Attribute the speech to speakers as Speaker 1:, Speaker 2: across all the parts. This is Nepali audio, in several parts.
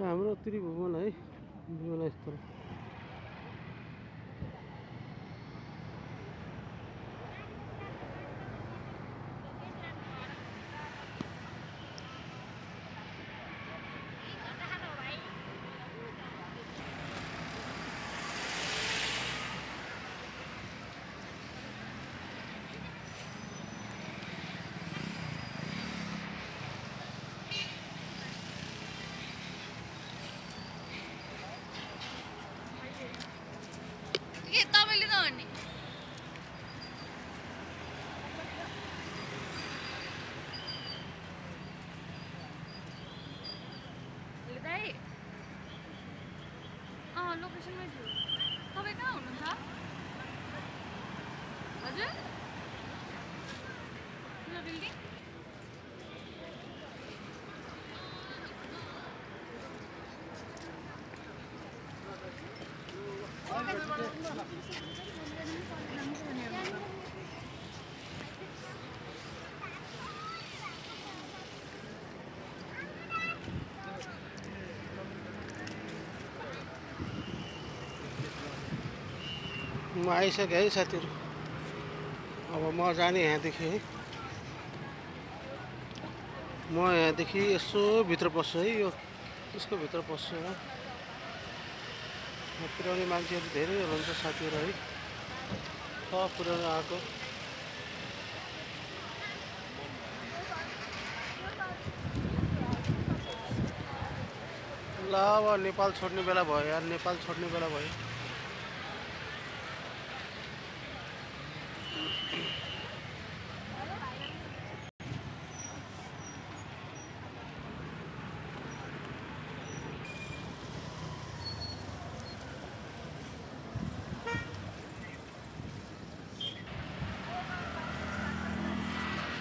Speaker 1: हाम्रो त्रिभुवन है विमानस्थल।
Speaker 2: तपाईँले त भन्ने दाइ लोकेसनमै छु। तपाईँ कहाँ हुनुहुन्छ हजुर? बिल्डिङ
Speaker 1: म आइसकेँ है साथीहरू। अब म जाने यहाँदेखि है। म यहाँदेखि यसो भित्र पस्छु है। यो यसको भित्र पस्छु है। पुर्याउने मान्छेहरू धेरै हुनुहुन्छ साथीहरू है। पुर्याउनु आएको ल। अब नेपाल छोड्ने बेला भयो यार, नेपाल छोड्ने बेला भयो।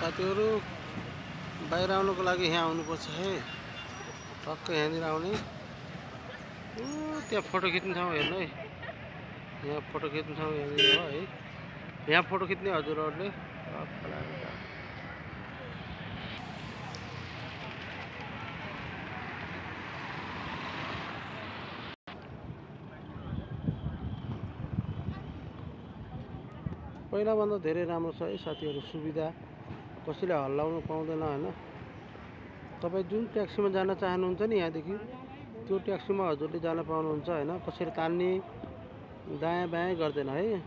Speaker 1: साथीहरू बाहिर आउनुको लागि यहाँ आउनुपर्छ है। टक्क यहाँनिर आउने। त्यहाँ फोटो खिच्ने ठाउँ हेर्नु है। यहाँ फोटो खिच्ने ठाउँ यहाँनिर हो है। यहाँ फोटो खिच्ने हजुरहरूले पहिलाभन्दा धेरै राम्रो छ है साथीहरू। सुविधा कसैले हल्लाउनु पाउँदैन होइन। तपाईँ जुन ट्याक्सीमा जान चाहनुहुन्छ नि यहाँदेखि त्यो ट्याक्सीमा हजुरले जान पाउनुहुन्छ होइन। कसैले तान्ने दायाँ बायाँ गर्दैन है।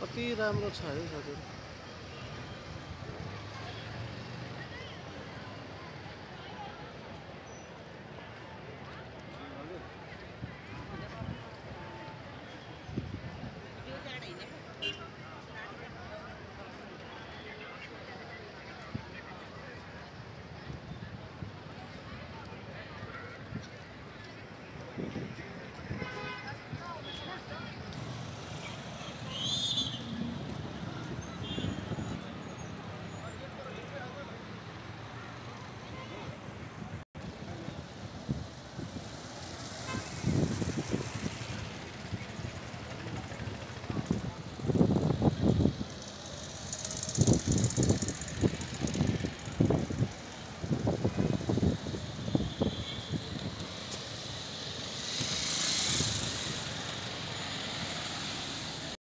Speaker 1: कति राम्रो छ है साथीहरू।